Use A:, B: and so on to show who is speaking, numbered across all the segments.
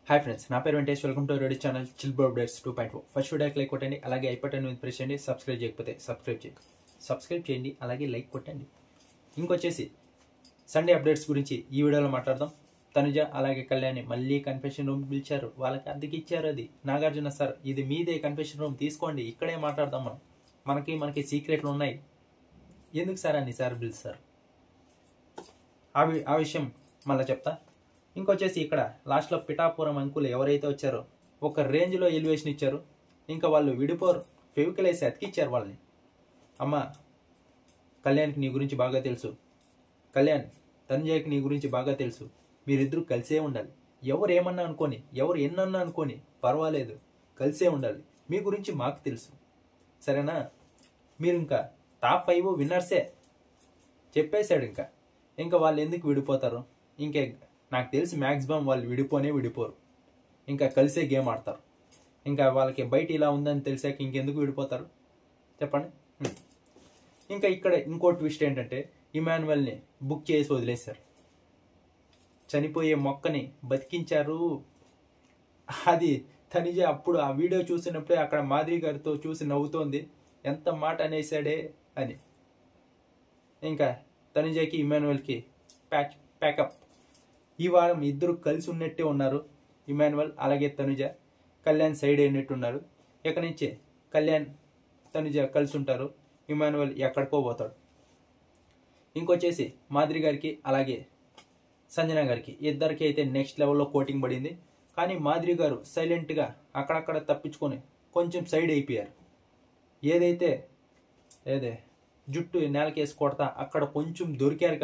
A: Hi friends, నా పేరు Venkatesh. Welcome to ready channel chill బో అప్డేట్స్ 2.4. ఫస్ట్ వీడియోకి లైక్ కొట్టండి, అలాగే అయిపోయి ప్రెస్ చేయండి. సబ్స్క్రైబ్ చేయకపోతే సబ్స్క్రైబ్ చేయండి, అలాగే లైక్ కొట్టండి. ఇంకొచ్చేసి సండే అప్డేట్స్ గురించి ఈ వీడియోలో మాట్లాడదాం. తనుజ అలాగే కళ్యాణి మళ్ళీ కన్ఫెషన్ రూమ్ పిలిచారు. వాళ్ళకి అద్దెకి ఇచ్చారు. అది నాగార్జున సార్, ఇది మీదే కన్ఫెషన్ రూమ్, తీసుకోండి, ఇక్కడే మాట్లాడదాం. మనకి సీక్రెట్లు ఉన్నాయి. ఎందుకు సార్ అన్ని సార్ పిలుస్తారు? ఆ విషయం మళ్ళీ చెప్తా. ఇంకొచ్చేసి ఇక్కడ లాస్ట్లో పిఠాపురం అంకులు ఎవరైతే వచ్చారో ఒక రేంజ్లో ఎలివేషన్ ఇచ్చారు. ఇంకా వాళ్ళు విడిపోరు, ఫెవికల్ వేసి అతికిచ్చారు వాళ్ళని. అమ్మ కళ్యాణ్కి నీ గురించి బాగా తెలుసు, కళ్యాణ్ తనుజకి నీ గురించి బాగా తెలుసు, మీరిద్దరూ కలిసే ఉండాలి. ఎవరు ఏమన్నా అనుకోని, ఎవరు ఎన్నన్నా అనుకోని పర్వాలేదు, కలిసే ఉండాలి. మీ గురించి మాకు తెలుసు, సరేనా? మీరు ఇంకా టాప్ 5 విన్నర్సే చెప్పేశాడు. ఇంకా వాళ్ళు ఎందుకు విడిపోతారు? ఇంకే నాకు తెలిసి మ్యాక్సిమం వాళ్ళు విడిపోరు, ఇంకా కలిసే గేమ్ ఆడతారు. ఇంకా వాళ్ళకి బయట ఇలా ఉందని తెలిసాక ఇంకెందుకు విడిపోతారు చెప్పండి. ఇంకా ఇక్కడ ఇంకో ట్విస్ట్ ఏంటంటే, ఇమాన్యువల్ని బుక్ చేసి వదిలేశారు. చనిపోయే మొక్కని బతికించారు. అది తనుజ అప్పుడు ఆ వీడియో చూసినప్పుడే అక్కడ మాధురి గారితో చూసి నవ్వుతోంది, ఎంత మాట అనేసాడే అని. ఇంకా తనుజకి ఇమాన్యువల్కి ప్యాకప్. ఈ వారం ఇద్దరు కలిసి ఉన్నట్టే ఉన్నారు. ఇమాన్యువల్ అలాగే తనుజ కళ్యాణ్ సైడ్ అయినట్టున్నారు. ఇక్కడి నుంచి కళ్యాణ్ తనుజ కలిసి ఉంటారు, ఇమాన్యువల్ ఎక్కడికో పోతాడు. ఇంకొచ్చేసి మాధురి గారికి అలాగే సంజన గారికి ఇద్దరికి అయితే నెక్స్ట్ లెవెల్లో కోటింగ్ పడింది. కానీ మాధురి గారు సైలెంట్గా అక్కడక్కడ తప్పించుకొని కొంచెం సైడ్ అయిపోయారు. ఏదే జుట్టు నేలకేసి కొడతా అక్కడ కొంచెం దొరికారు.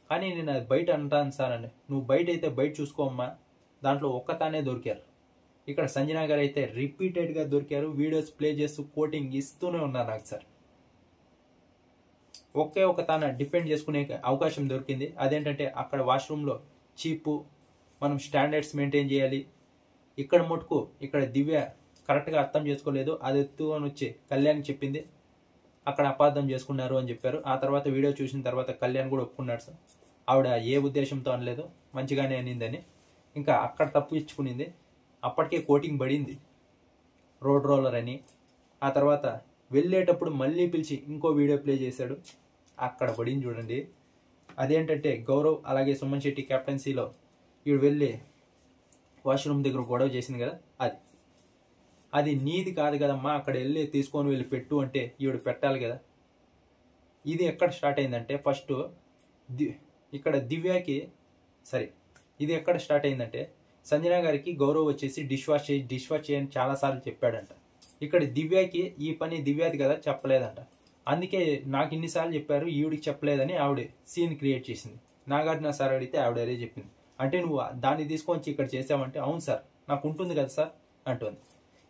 A: కానీ నేను అది బయట అంటాను సార్ అని, నువ్వు బయట అయితే బయట చూసుకోమ్మా, దాంట్లో ఒక్కతానే దొరికారు. ఇక్కడ సంజన గారు అయితే రిపీటెడ్గా దొరికారు. వీడియోస్ ప్లే చేస్తూ కోటింగ్ ఇస్తూనే ఉన్నారు నాకు సార్. ఒకే ఒక తాన డిపెండ్ చేసుకునే అవకాశం దొరికింది. అదేంటంటే అక్కడ వాష్రూమ్లో చీపు, మనం స్టాండర్డ్స్ మెయింటైన్ చేయాలి. ఇక్కడ మటుకు ఇక్కడ దివ్య కరెక్ట్గా అర్థం చేసుకోలేదు. అది ఎత్తు అని వచ్చి కళ్యాణ్ చెప్పింది, అక్కడ అపార్థం చేసుకున్నారు అని చెప్పారు. ఆ తర్వాత వీడియో చూసిన తర్వాత కళ్యాణ్ కూడా ఒప్పుకున్నాడు సార్, ఆవిడ ఏ ఉద్దేశంతో అనలేదు, మంచిగానే అనిందని. ఇంకా అక్కడ తప్పు ఇచ్చుకునింది. అప్పటికే కోటింగ్ పడింది రోడ్ రోలర్ అని. ఆ తర్వాత వెళ్ళేటప్పుడు మళ్ళీ పిలిచి ఇంకో వీడియో ప్లే చేశాడు, అక్కడ పడింది చూడండి. అదేంటంటే గౌరవ్ అలాగే సుమన్ శెట్టి కెప్టెన్సీలో ఈవిడ వెళ్ళి వాష్రూమ్ దగ్గర గొడవ చేసింది కదా, అది నీది కాదు కదమ్మా, అక్కడ వెళ్ళి తీసుకొని వెళ్ళి పెట్టు అంటే ఈవిడ పెట్టాలి కదా. ఇది ఎక్కడ స్టార్ట్ అయిందంటే ఫస్ట్ ఇక్కడ దివ్యకి ఇది ఎక్కడ స్టార్ట్ అయిందంటే సంజన గారికి గౌరవ్ వచ్చేసి డిష్ వాష్ చేయని చాలాసార్లు చెప్పాడంట. ఇక్కడ దివ్యకి ఈ పని దివ్యాది కదా చెప్పలేదంట. అందుకే నాకు ఇన్నిసార్లు చెప్పారు, ఈవిడికి చెప్పలేదని ఆవిడ సీన్ క్రియేట్ చేసింది. నాగార్జున సార్ అడిగితే ఆవిడ అదే చెప్పింది. అంటే నువ్వు దాన్ని తీసుకొని ఇక్కడ చేసావంటే, అవును సార్ నాకు ఉంటుంది కదా సార్ అంటుంది.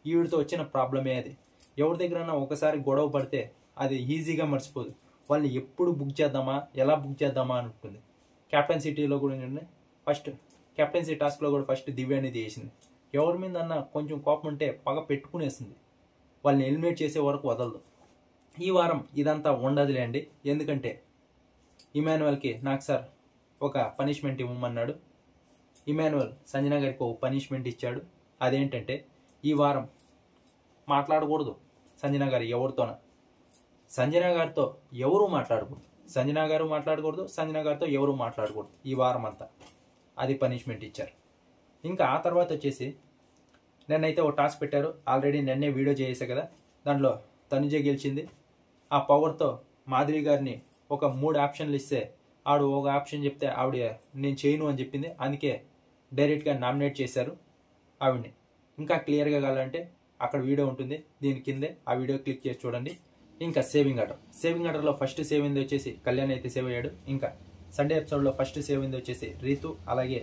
A: ఈవిడితో వచ్చిన ప్రాబ్లమే అది. ఎవరి దగ్గరన్నా ఒకసారి గొడవ పడితే అది ఈజీగా మర్చిపోదు. వాళ్ళని ఎప్పుడు బుక్ చేద్దామా, ఎలా బుక్ చేద్దామా అని ఉంటుంది. కెప్టెన్సీలో కూడా ఫస్ట్ కెప్టెన్సీ టాస్క్లో కూడా ఫస్ట్ దివ్య అనేది చేసింది. ఎవరి మీద అన్నా కొంచెం కోపం ఉంటే పగ పెట్టుకునేసింది, వాళ్ళని ఎలిమినేట్ చేసే వరకు వదలదు. ఈ వారం ఇదంతా ఉండదులే అండి. ఎందుకంటే ఇమాన్యువల్కి నాకు సార్ ఒక పనిష్మెంట్ ఇవ్వమన్నాడు. ఇమాన్యువల్ సంజన గారికి ఒక పనిష్మెంట్ ఇచ్చాడు. అదేంటంటే ఈ వారం మాట్లాడకూడదు సంజన గారు ఎవరితోన. సంజన గారితో ఎవరు మాట్లాడకూడదు, సంజన గారు మాట్లాడకూడదు, సంజన గారితో ఎవరు మాట్లాడకూడదు ఈ వారం అంతా. అది పనిష్మెంట్ ఇచ్చారు. ఇంకా ఆ తర్వాత వచ్చేసి నిన్నైతే ఒక టాస్క్ పెట్టారు. ఆల్రెడీ నిన్నే వీడియో చేసా కదా, దాంట్లో తనుజ గెలిచింది. ఆ పవర్తో మాధురి గారిని ఒక 3 ఆప్షన్లు ఇస్తే ఆవిడ ఒక ఆప్షన్ చెప్తే ఆవిడ నేను చేయను అని చెప్పింది. అందుకే డైరెక్ట్గా నామినేట్ చేశారు ఆవిడ్ని. ఇంకా క్లియర్గా కావాలంటే అక్కడ వీడియో ఉంటుంది, దీని కిందే ఆ వీడియో క్లిక్ చేసి చూడండి. ఇంకా సేవింగ్ ఆర్డర్లో ఫస్ట్ సేవ్ అయింది వచ్చేసి కళ్యాణ్ అయితే సేవ్ అయ్యాడు. ఇంకా సండే ఎపిసోడ్లో ఫస్ట్ సేవ్ అయింది వచ్చేసి రీతు అలాగే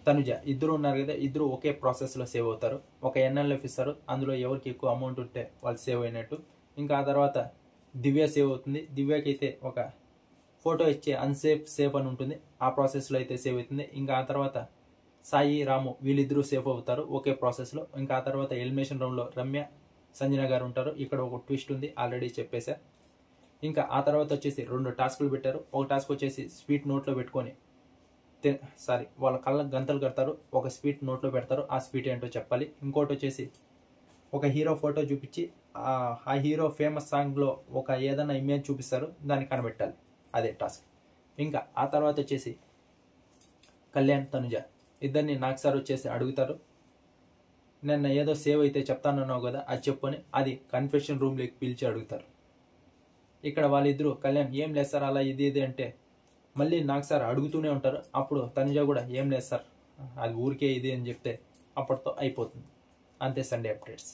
A: తనుజ ఇద్దరు ఉన్నారు కదా, ఇద్దరు ఒకే ప్రాసెస్లో సేవ్ అవుతారు. ఒక ఎన్ఎల్ఎఫ్ ఇస్తారు, అందులో ఎవరికి ఎక్కువ అమౌంట్ ఉంటే వాళ్ళు సేవ్ అయినట్టు. ఇంకా ఆ తర్వాత దివ్య సేవ్ అవుతుంది. దివ్యకి అయితే ఒక ఫోటో ఇచ్చే సేఫ్ అని ఉంటుంది, ఆ ప్రాసెస్లో అయితే సేవ్ అవుతుంది. ఇంకా ఆ తర్వాత సాయి రాము వీళ్ళిద్దరూ సేఫ్ అవుతారు ఒకే ప్రాసెస్లో. ఇంకా ఆ తర్వాత ఎలిమినేషన్ రౌండ్లో రమ్య సంజన గారు ఉంటారు. ఇక్కడ ఒక ట్విస్ట్ ఉంది, ఆల్రెడీ చెప్పేశా. ఇంకా ఆ తర్వాత వచ్చేసి 2 టాస్కులు పెట్టారు. ఒక టాస్క్ వచ్చేసి స్వీట్ నోట్లో పెట్టుకొని వాళ్ళ కళ్ళకు గంతలు కడతారు, ఒక స్వీట్ నోట్లో పెడతారు, ఆ స్వీట్ ఏంటో చెప్పాలి. ఇంకోటి వచ్చేసి ఒక హీరో ఫోటో చూపించి ఆ హీరో ఫేమస్ సాంగ్లో ఒక ఏదైనా ఇమేజ్ చూపిస్తారు, దాన్ని కనిపెట్టాలి. అదే టాస్క్. ఇంకా ఆ తర్వాత వచ్చేసి కళ్యాణ్ తనుజ ఇద్దరిని నాకు సార్ వచ్చేసి అడుగుతారు, నిన్న ఏదో సేవ్ అయితే చెప్తానన్నావు కదా అది చెప్పుని, అది కన్ఫెషన్ రూమ్లోకి పిలిచి అడుగుతారు. ఇక్కడ వాళ్ళిద్దరూ కళ్యాణ్ ఏం లేదు సార్ అలా ఇది అంటే మళ్ళీ నాకు సార్ అడుగుతూనే ఉంటారు. అప్పుడు తనుజ కూడా ఏం లేదు సార్ అది ఊరికే ఇది అని చెప్తే అప్పటితో అయిపోతుంది. అంతే సండే అప్డేట్స్.